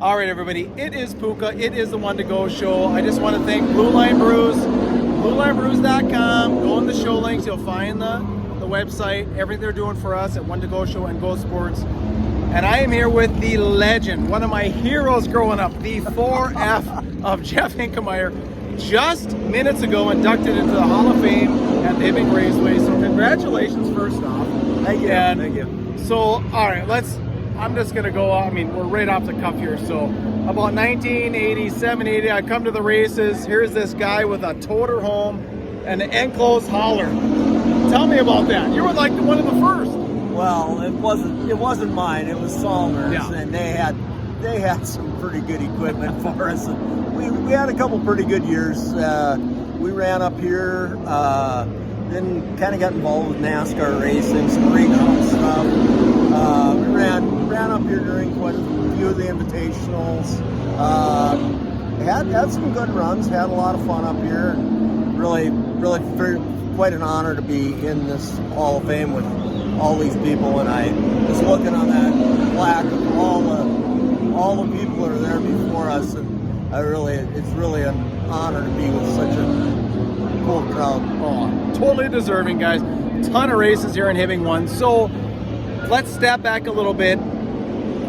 All right, everybody, it is Puka. It is the One to Go show. I just want to thank Blue Line Brews, BlueLineBrews.com. Go on the show links. You'll find the website, everything they're doing for us at One to Go Show and Go Sports. And I am here with the legend, one of my heroes growing up, the 4F of Jeff Hinkemeyer, just minutes ago inducted into the Hall of Fame at the Hibbing Raceway. So congratulations, first off. Thank you. Thank you. So, all right, I'm just going to go, we're right off the cuff here. So about 1987, 80, I come to the races. Here's this guy with a toter home and an enclosed hauler. Tell me about that. You were like one of the first. Well, it wasn't mine. It was Salmer's, and they had some pretty good equipment for us. And we had a couple pretty good years. We ran up here, then kind of got involved with NASCAR racing, some regional stuff. We ran up here during quite a few of the invitationals. Had some good runs. Had a lot of fun up here. Really quite an honor to be in this Hall of Fame with all these people, and I was looking on that plaque of all the people that are there before us, and it's really an honor to be with such a cool crowd. Oh, totally deserving, guys. Ton of races here in Hibbing 1. So let's step back a little bit.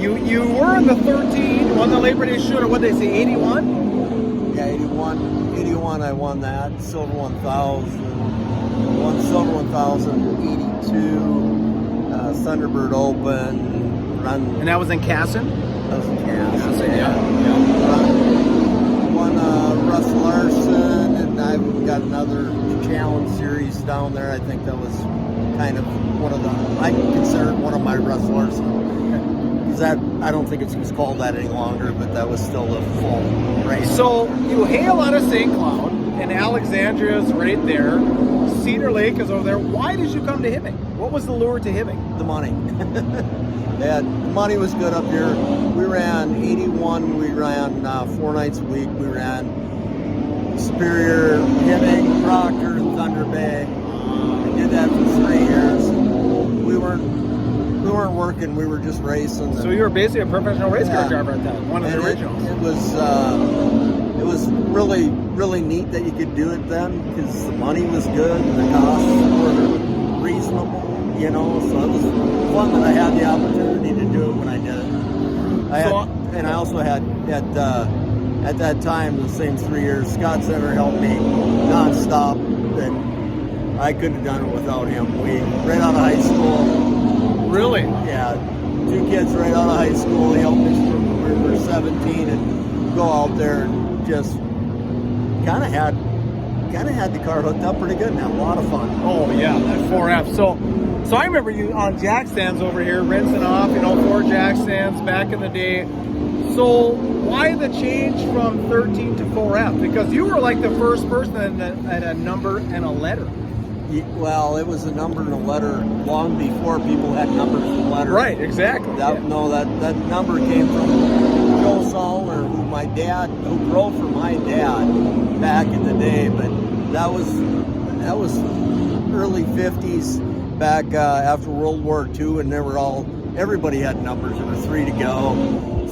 You were in the 13, won the Labor Day shooter. What did they say, 81? Yeah, 81 I won that. Silver 1000. Won Silver 1000, 82. Thunderbird Open. And that was in Casson? That was in Casson, yeah. Won Russ Larson, and I've got another challenge series down there. I think that was kind of I consider it one of my Russ Larson. Because I don't think it's called that any longer, but that was still a full race. So you hail out of St. Cloud, and Alexandria's right there. Cedar Lake is over there. Why did you come to Hibbing? What was the lure to Hibbing? The money. The money was good up here. We ran 81. We ran 4 nights a week. We ran Superior, Hibbing, Proctor, and Thunder Bay. We did that for 3 years. We weren't working. We were just racing. So you were basically a professional race car driver at that. One of the originals. It was really neat that you could do it then because the money was good and the costs were reasonable, so it was fun that I had the opportunity to do it when I did it. I also had at that time, the same 3 years, Scott Center helped me nonstop, and I couldn't have done it without him. We right out of high school. Really? Yeah, 2 kids right out of high school. He helped me from when we were 17 and go out there and just kind of had the car hooked up pretty good and had a lot of fun. Oh yeah, that 4F. So I remember you on jack stands over here, rinsing off, 4 jack stands back in the day. So why the change from 13 to 4F? Because you were like the first person that had a number and a letter. Well, it was a number and a letter long before people had numbers and letters. Right, exactly. That number came from Joe Salmer, who drove for my dad back in the day. But that was early 50s, back after World War II, and everybody had numbers. There were 3 to go,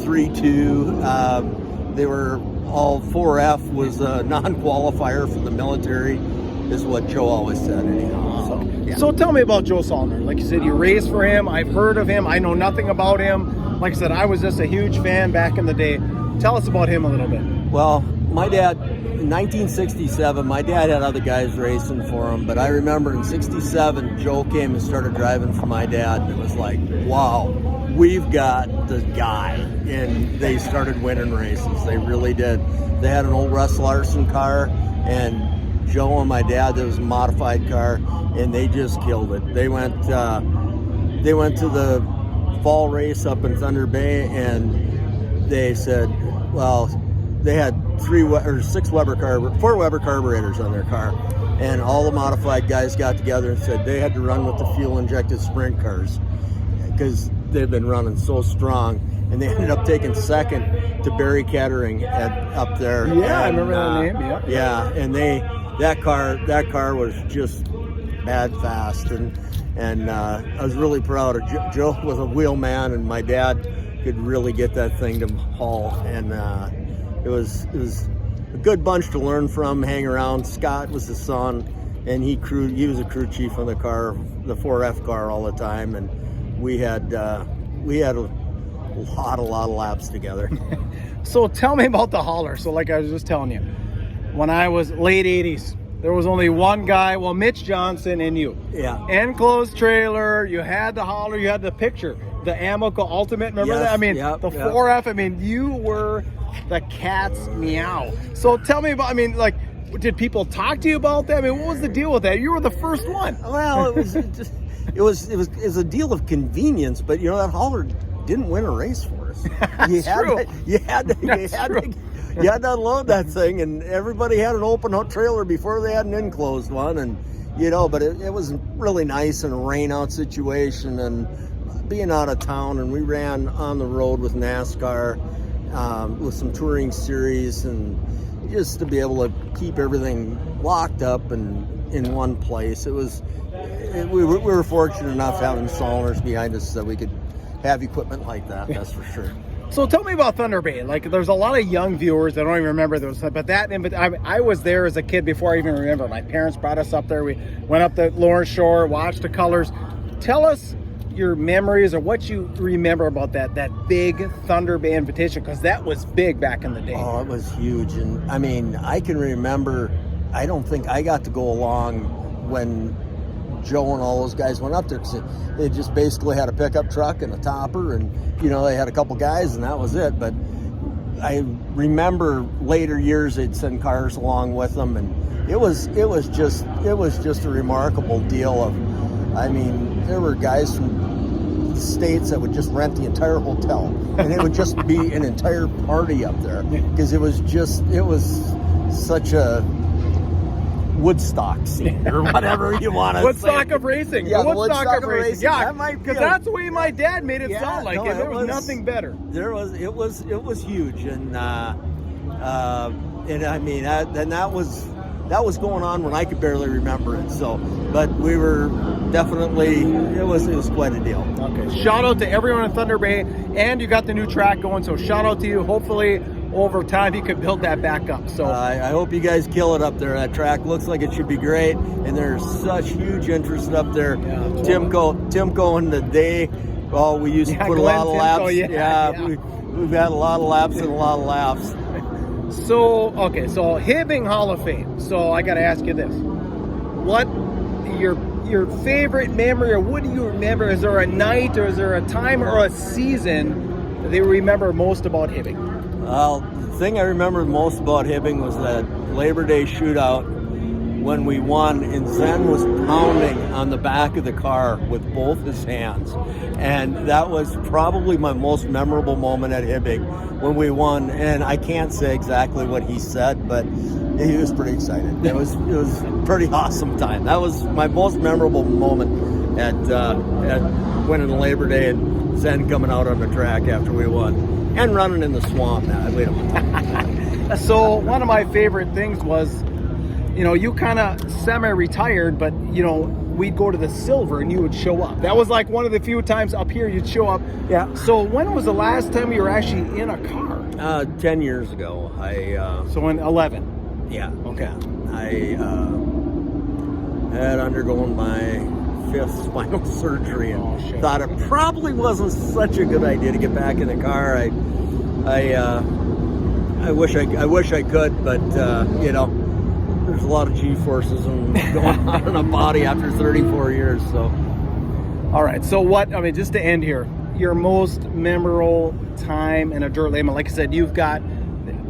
3-2. They were all 4F was a non-qualifier for the military. Is what Joe always said anyhow. So tell me about Joe Salmer. Like you said, you raced for him. I've heard of him. I know nothing about him. Like I said, I was just a huge fan back in the day. Tell us about him a little bit. Well, my dad, in 1967, my dad had other guys racing for him, but I remember in 67, Joe came and started driving for my dad, and it was like, wow, we've got the guy. And they started winning races. They really did. They had an old Russ Larson car, and Joe and my dad, there was a modified car, and they just killed it. They went to the fall race up in Thunder Bay, and they said, well, they had 4 Weber carburetors on their car, and all the modified guys got together and said they had to run with the fuel-injected sprint cars because they've been running so strong. And they ended up taking second to Barry Kettering up there. Yeah, I remember that name. Yeah. Yeah, and that car was just bad fast, and I was really proud of Joe. Was a wheel man, and my dad could really get that thing to haul. And it was a good bunch to learn from, hang around. Scott was his son, and he was a crew chief on the car, the 4F car, all the time, and we had a lot of laps together. So tell me about the hauler. So like I was just telling you, when I was late 80s, there was only one guy, well, Mitch Johnson and you. Yeah. Enclosed trailer, you had the hauler, you had the picture, the Amoco Ultimate, remember Yes, that? I mean, yep, the yep. 4F, I mean, you were the cat's meow. So tell me about, I mean, like, did people talk to you about that? I mean, what was the deal with that? You were the first one. Well, it was a deal of convenience, but you know, that hauler didn't win a race for us. You had to unload that thing, and everybody had an open trailer before they had an enclosed one, and you know, but it was really nice in a rain out situation and being out of town, and we ran on the road with NASCAR, with some touring series, and just to be able to keep everything locked up and in one place. We were fortunate enough having Solners behind us so we could have equipment like that, that's for sure. So tell me about Thunder Bay. Like, there's a lot of young viewers that don't even remember those, but I was there as a kid before I even remember. My parents brought us up there. We went up the Lawrence Shore, watched the colors. Tell us your memories or what you remember about that big Thunder Bay Invitation, because that was big back in the day. Oh, it was huge. And I mean, I can remember, I don't think I got to go along when Joe and all those guys went up there, because they just basically had a pickup truck and a topper, and you know, they had a couple guys and that was it. But I remember later years they'd send cars along with them, and it was just a remarkable deal. I mean, there were guys from states that would just rent the entire hotel, and it would just be an entire party up there, because it was such a Woodstock scene, or whatever you want to say. Woodstock of racing. Yeah, Woodstock of racing. Yeah, that because that's the way my dad made it sound like. No, there was nothing better. It was huge, and I mean, that was going on when I could barely remember it. So, but we were definitely, it was quite a deal. Okay. Shout out to everyone in Thunder Bay, and you got the new track going. So shout out to you. Hopefully, over time, you could build that back up. So I hope you guys kill it up there. That track looks like it should be great, and there's such huge interest up there. Yeah, Timco in the day. Oh, we used to put a lot of laps. We've had a lot of laps and a lot of laughs. So Hibbing Hall of Fame. So I got to ask you this: what your favorite memory, or what do you remember? Is there a night, or is there a time, or a season that they remember most about Hibbing? Well, the thing I remember most about Hibbing was that Labor Day shootout when we won, and Zen was pounding on the back of the car with both his hands. And that was probably my most memorable moment at Hibbing when we won. And I can't say exactly what he said, but he was pretty excited. It was a pretty awesome time. That was my most memorable moment at winning Labor Day, and Zen coming out on the track after we won. And running in the swamp now. So one of my favorite things was, you know, you kind of semi-retired, but, you know, we'd go to the Silver and you would show up. That was like one of the few times up here you'd show up. Yeah. So when was the last time you were actually in a car? 10 years ago. So in 11? Yeah. Okay. I had undergone my 5th spinal surgery, and thought it probably wasn't such a good idea to get back in the car. I wish I could, but you know, there's a lot of G-forces going on in a body after 34 years. So, all right. So just to end here, your most memorable time in a dirt late model? Like I said, you've got,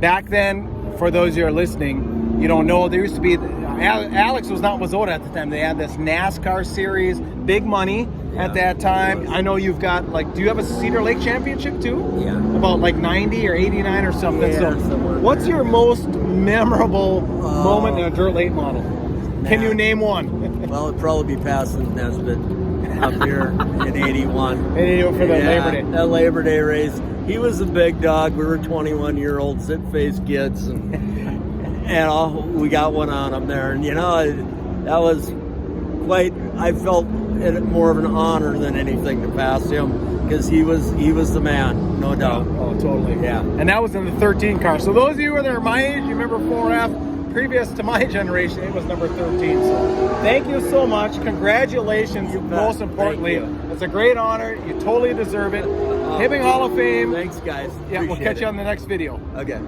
back then, for those who are listening, you don't know, there used to be, Alex was not Wazota at the time. They had this NASCAR series, big money at that time. I know you've got, do you have a Cedar Lake Championship too? Yeah. About 90 or 89 or something. Yeah, so what's your most memorable moment in a dirt late model? Can you name one? Well, it'd probably be passing Nesbitt up here in 81. For the Labor Day. That Labor Day race. He was a big dog. We were 21-year-old sit-faced kids, and we got one on him there. And, you know, that was quite, I felt it more of an honor than anything to pass him, because he was the man, no doubt. Oh, totally. Yeah. And that was in the 13 car. So those of you that are my age, you remember 4F. Previous to my generation, it was number 13. So thank you so much. Congratulations. Most importantly, it's a great honor. You totally deserve it. Hibbing Hall of Fame. Thanks, guys. Yeah, we'll Appreciate catch it. you on the next video. Okay.